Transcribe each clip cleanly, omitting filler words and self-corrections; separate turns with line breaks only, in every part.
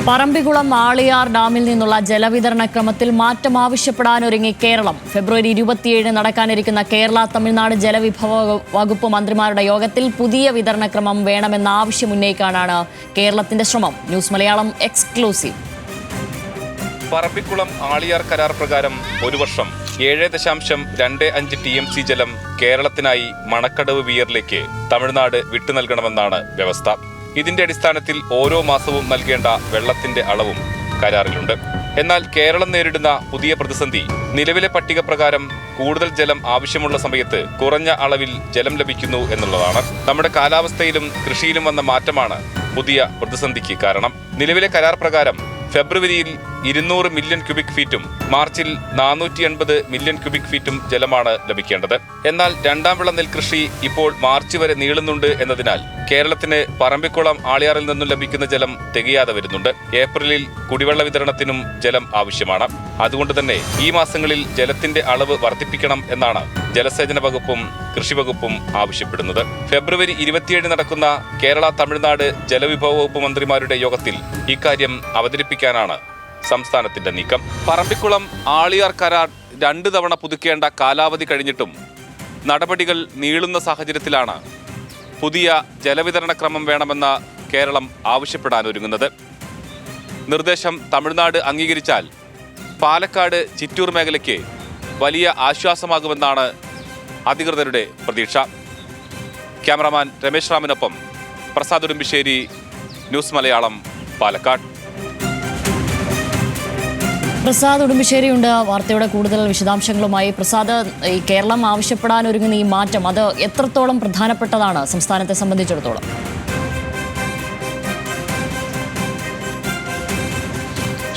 പറമ്പിക്കുളം ആളിയാർ ഡാമിൽ നിന്നുള്ള ജലവിതരണ ക്രമത്തിൽ മാറ്റം ആവശ്യപ്പെടാനൊരുങ്ങി കേരളം. ഫെബ്രുവരി 27 നടക്കാനിരിക്കുന്ന കേരള തമിഴ്നാട് ജലവിഭവ വകുപ്പ് മന്ത്രിമാരുടെ യോഗത്തിൽ പുതിയ വിതരണക്രമം വേണമെന്ന ആവശ്യമുന്നയിക്കാനാണ് കേരളത്തിന്റെ ശ്രമം. News Malayalam exclusive.
പറമ്പിക്കുളം ആളിയാർ കരാർ പ്രകാരം ഒരു വർഷം 7.25 TMC ജലം കേരളത്തിനായി മണക്കടവ് വിയറിലേക്ക് തമിഴ്നാട് വിട്ടു നൽകണമെന്നാണ് വ്യവസ്ഥ. ഇതിന്റെ അടിസ്ഥാനത്തിൽ ഓരോ മാസവും നൽകേണ്ട വെള്ളത്തിന്റെ അളവും കരാറിലുണ്ട്. എന്നാൽ കേരളം നേരിടുന്ന പുതിയ പ്രതിസന്ധി നിലവിലെ പട്ടിക പ്രകാരം കൂടുതൽ ജലം ആവശ്യമുള്ള സമയത്ത് കുറഞ്ഞ അളവിൽ ജലം ലഭിക്കുന്നു എന്നുള്ളതാണ്. നമ്മുടെ കാലാവസ്ഥയിലും കൃഷിയിലും വന്ന മാറ്റമാണ് പുതിയ പ്രതിസന്ധിക്ക് കാരണം. നിലവിലെ കരാർ പ്രകാരം ഫെബ്രുവരിയിൽ 200 മില്യൺ ക്യൂബിക് ഫീറ്റും മാർച്ചിൽ 480 മില്യൺ ക്യൂബിക് ഫീറ്റും ജലമാണ് ലഭിക്കേണ്ടത്. എന്നാൽ രണ്ടാം വിള നെൽകൃഷി ഇപ്പോൾ മാർച്ച് വരെ നീളുന്നുണ്ട് എന്നതിനാൽ കേരളത്തിന് പറമ്പിക്കുളം ആളിയാറിൽ നിന്നും ലഭിക്കുന്ന ജലം തികയാതെ വരുന്നുണ്ട്. ഏപ്രിലിൽ കുടിവെള്ള വിതരണത്തിനും ജലം ആവശ്യമാണ്. അതുകൊണ്ട് തന്നെ ഈ മാസങ്ങളിൽ ജലത്തിന്റെ അളവ് വർദ്ധിപ്പിക്കണം എന്നാണ് ജലസേചന വകുപ്പും കൃഷി വകുപ്പും ആവശ്യപ്പെടുന്നത്. ഫെബ്രുവരി 27 നടക്കുന്ന കേരള തമിഴ്നാട് ജലവിഭവ വകുപ്പ് മന്ത്രിമാരുടെ യോഗത്തിൽ ഇക്കാര്യം അവതരിപ്പിക്കാനാണ് സംസ്ഥാനത്തിന്റെ നീക്കം. പറമ്പിക്കുളം ആളിയാർ കരാർ 2 തവണ പുതുക്കേണ്ട കാലാവധി കഴിഞ്ഞിട്ടും നടപടികൾ നീളുന്ന സാഹചര്യത്തിലാണ് പുതിയ ജലവിതരണ ക്രമം വേണമെന്ന കേരളം ആവശ്യപ്പെടാനൊരുങ്ങുന്നത്. നിർദ്ദേശം തമിഴ്നാട് അംഗീകരിച്ചാൽ പാലക്കാട് ചിറ്റൂർ മേഖലയ്ക്ക് വലിയ ആശ്വാസമാകുമെന്നാണ് അധികൃതരുടെ പ്രതീക്ഷ. ക്യാമറാമാൻ രമേശ് റാമിനൊപ്പം പ്രസാദ് ഉടുമ്പിശ്ശേരി, ന്യൂസ് മലയാളം, പാലക്കാട്.
പ്രസാദ് ഉടുമ്പിശ്ശേരിയുണ്ട് വാർത്തയുടെ കൂടുതൽ വിശദാംശങ്ങളുമായി. പ്രസാദ്, ഈ കേരളം ആവശ്യപ്പെടാനൊരുങ്ങുന്ന ഈ മാറ്റം അത് എത്രത്തോളം പ്രധാനപ്പെട്ടതാണ് സംസ്ഥാനത്തെ സംബന്ധിച്ചിടത്തോളം?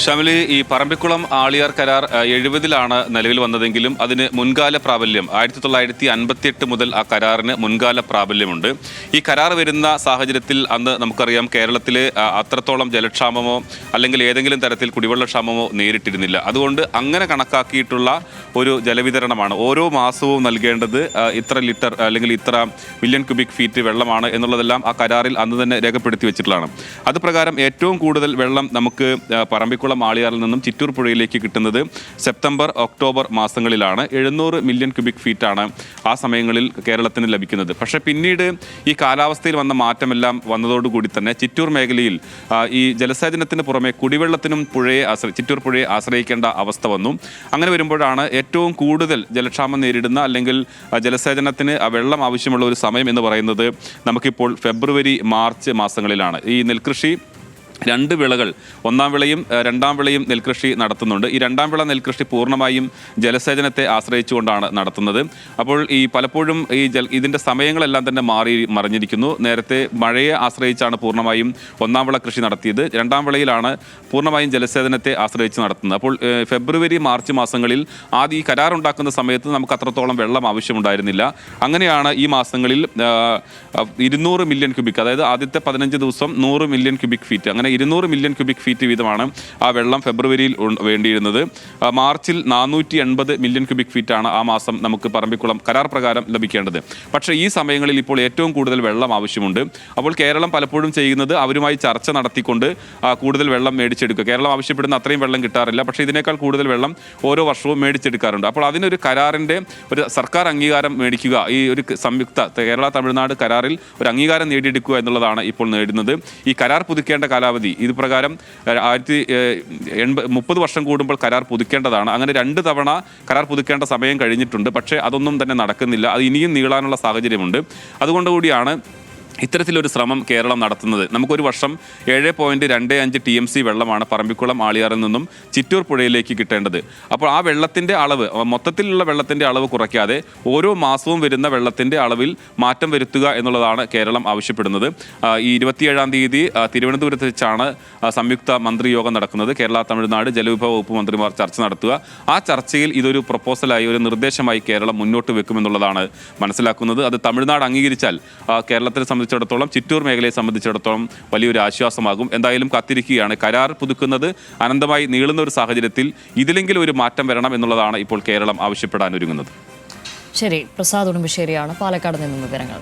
ഷമിലി, ഈ പറമ്പിക്കുളം ആളിയാർ കരാർ 70-ലാണ് നിലവിൽ വന്നതെങ്കിലും അതിന് മുൻകാല പ്രാബല്യം 1958 മുതൽ ആ കരാറിന് മുൻകാല പ്രാബല്യമുണ്ട്. ഈ കരാർ വരുന്ന സാഹചര്യത്തിൽ അന്ന് നമുക്കറിയാം കേരളത്തിൽ അത്രത്തോളം ജലക്ഷാമമോ അല്ലെങ്കിൽ ഏതെങ്കിലും തരത്തിൽ കുടിവെള്ളക്ഷാമമോ നേരിട്ടിരുന്നില്ല. അതുകൊണ്ട് അങ്ങനെ കണക്കാക്കിയിട്ടുള്ള ഒരു ജലവിതരണമാണ്. ഓരോ മാസവും നൽകേണ്ടത് ഇത്ര ലിറ്റർ അല്ലെങ്കിൽ ഇത്ര മില്യൺ ക്യൂബിക് ഫീറ്റ് വെള്ളമാണ് എന്നുള്ളതെല്ലാം ആ കരാറിൽ അന്ന് തന്നെ രേഖപ്പെടുത്തി വെച്ചിട്ടുള്ളതാണ്. അത് പ്രകാരം ഏറ്റവും കൂടുതൽ വെള്ളം നമുക്ക് പറമ്പിക്കുളം ആളിയാറിൽ നിന്നും ചിറ്റൂർ പുഴയിലേക്ക് കിട്ടുന്നത് സെപ്റ്റംബർ ഒക്ടോബർ മാസങ്ങളിലാണ്. 700 മില്യൺ ക്യൂബിക് ഫീറ്റാണ് ആ സമയങ്ങളിൽ കേരളത്തിന് ലഭിക്കുന്നത്. പക്ഷേ പിന്നീട് ഈ കാലാവസ്ഥയിൽ വന്ന മാറ്റമെല്ലാം വന്നതോടുകൂടി തന്നെ ചിറ്റൂർ മേഖലയിൽ ഈ ജലസേചനത്തിന് പുറമെ കുടിവെള്ളത്തിനും ചിറ്റൂർ പുഴയെ ആശ്രയിക്കേണ്ട അവസ്ഥ വന്നു. അങ്ങനെ വരുമ്പോഴാണ് ഏറ്റവും കൂടുതൽ ജലക്ഷാമം നേരിടുന്ന അല്ലെങ്കിൽ ജലസേചനത്തിന് വെള്ളം ആവശ്യമുള്ള ഒരു സമയം എന്ന് പറയുന്നത് നമുക്കിപ്പോൾ ഫെബ്രുവരി മാർച്ച് മാസങ്ങളിലാണ്. ഈ നെൽകൃഷി 2 വിളകൾ, ഒന്നാം വിളയും രണ്ടാം വിളയും നെൽകൃഷി നടത്തുന്നുണ്ട്. ഈ രണ്ടാം വിള നെൽകൃഷി പൂർണ്ണമായും ജലസേചനത്തെ ആശ്രയിച്ചുകൊണ്ടാണ് നടത്തുന്നത്. അപ്പോൾ ഈ പലപ്പോഴും ഇതിൻ്റെ സമയങ്ങളെല്ലാം തന്നെ മറിഞ്ഞിരിക്കുന്നു. നേരത്തെ മഴയെ ആശ്രയിച്ചാണ് പൂർണ്ണമായും ഒന്നാം വിള കൃഷി നടത്തിയത്. രണ്ടാം വിളയിലാണ് പൂർണ്ണമായും ജലസേചനത്തെ ആശ്രയിച്ച് നടത്തുന്നത്. അപ്പോൾ ഫെബ്രുവരി മാർച്ച് മാസങ്ങളിൽ ആദ്യം ഈ കരാറുണ്ടാക്കുന്ന സമയത്ത് നമുക്ക് അത്രത്തോളം വെള്ളം ആവശ്യമുണ്ടായിരുന്നില്ല. അങ്ങനെയാണ് ഈ മാസങ്ങളിൽ 200 മില്യൺ ക്യൂബിക്, അതായത് ആദ്യത്തെ 15 ദിവസം 100 മില്യൺ ക്യൂബിക് ഫീറ്റ്, അങ്ങനെ 200 മില്യൺ ക്യൂബിക് ഫീറ്റ് വീതമാണ് ആ വെള്ളം ഫെബ്രുവരിയിൽ വേണ്ടിയിരുന്നത്. മാർച്ചിൽ 480 മില്യൺ ക്യൂബിക് ഫീറ്റാണ് ആ മാസം നമുക്ക് പറമ്പിക്കുളം കരാർ പ്രകാരം ലഭിക്കേണ്ടത്. പക്ഷേ ഈ സമയങ്ങളിൽ ഇപ്പോൾ ഏറ്റവും കൂടുതൽ വെള്ളം ആവശ്യമുണ്ട്. അപ്പോൾ കേരളം പലപ്പോഴും ചെയ്യുന്നത് അവരുമായി ചർച്ച നടത്തിക്കൊണ്ട് കൂടുതൽ വെള്ളം മേടിച്ചെടുക്കുക. കേരളം ആവശ്യപ്പെടുന്ന അത്രയും വെള്ളം കിട്ടാറില്ല, പക്ഷേ ഇതിനേക്കാൾ കൂടുതൽ വെള്ളം ഓരോ വർഷവും മേടിച്ചെടുക്കാറുണ്ട്. അപ്പോൾ അതിനൊരു കരാറിൻ്റെ ഒരു സർക്കാർ അംഗീകാരം മേടിക്കുക, ഈ ഒരു സംയുക്ത കേരള തമിഴ്നാട് കരാറിൽ ഒരു അംഗീകാരം നേടിയെടുക്കുക എന്നുള്ളതാണ് ഇപ്പോൾ നേടുന്നത്. ഈ കരാർ പുതുക്കേണ്ട കാലാവധി ഇത് പ്രകാരം 30 വർഷം കൂടുമ്പോൾ കരാർ പുതുക്കേണ്ടതാണ്. അങ്ങനെ 2 തവണ കരാർ പുതുക്കേണ്ട സമയം കഴിഞ്ഞിട്ടുണ്ട്. പക്ഷേ അതൊന്നും തന്നെ നടക്കുന്നില്ല. അത് ഇനിയും നീളാനുള്ള സാഹചര്യമുണ്ട്. അതുകൊണ്ടുകൂടിയാണ് ഇത്തരത്തിലൊരു ശ്രമം കേരളം നടത്തുന്നത്. നമുക്കൊരു വർഷം 7.25 TMC വെള്ളമാണ് പറമ്പിക്കുളം ആളിയാറിൽ നിന്നും ചിറ്റൂർ പുഴയിലേക്ക് കിട്ടേണ്ടത്. അപ്പോൾ ആ വെള്ളത്തിൻ്റെ അളവ്, മൊത്തത്തിലുള്ള വെള്ളത്തിൻ്റെ അളവ് കുറയ്ക്കാതെ ഓരോ മാസവും വരുന്ന വെള്ളത്തിൻ്റെ അളവിൽ മാറ്റം വരുത്തുക എന്നുള്ളതാണ് കേരളം ആവശ്യപ്പെടുന്നത്. ഈ 27-ാം തീയതി തിരുവനന്തപുരത്ത് വെച്ചാണ് സംയുക്ത മന്ത്രിയോഗം നടക്കുന്നത്. കേരള തമിഴ്നാട് ജലവിഭവ വകുപ്പ് മന്ത്രിമാർ ചർച്ച നടത്തുക. ആ ചർച്ചയിൽ ഇതൊരു പ്രൊപ്പോസലായി, ഒരു നിർദ്ദേശമായി കേരളം മുന്നോട്ട് വെക്കുമെന്നുള്ളതാണ് മനസ്സിലാക്കുന്നത്. അത് തമിഴ്നാട് അംഗീകരിച്ചാൽ കേരളത്തെ സംബന്ധിച്ചിടത്തോളം, ചിറ്റൂർ മേഖലയെ സംബന്ധിച്ചിടത്തോളം വലിയൊരു ആശ്വാസമാകും. എന്തായാലും കാത്തിരിക്കുകയാണ്. കരാർ പുതുക്കുന്നത് അനന്തമായി നീളുന്ന ഒരു സാഹചര്യത്തിൽ ഇതിലെങ്കിലും ഒരു മാറ്റം വരണം എന്നുള്ളതാണ് ഇപ്പോൾ കേരളം ആവശ്യപ്പെടാനൊരുങ്ങുന്നത്.
ശരി, പ്രസാദ് ഉടുമ്പിശ്ശേരിയാണ് പാലക്കാട് നിന്നും വിവരങ്ങൾ.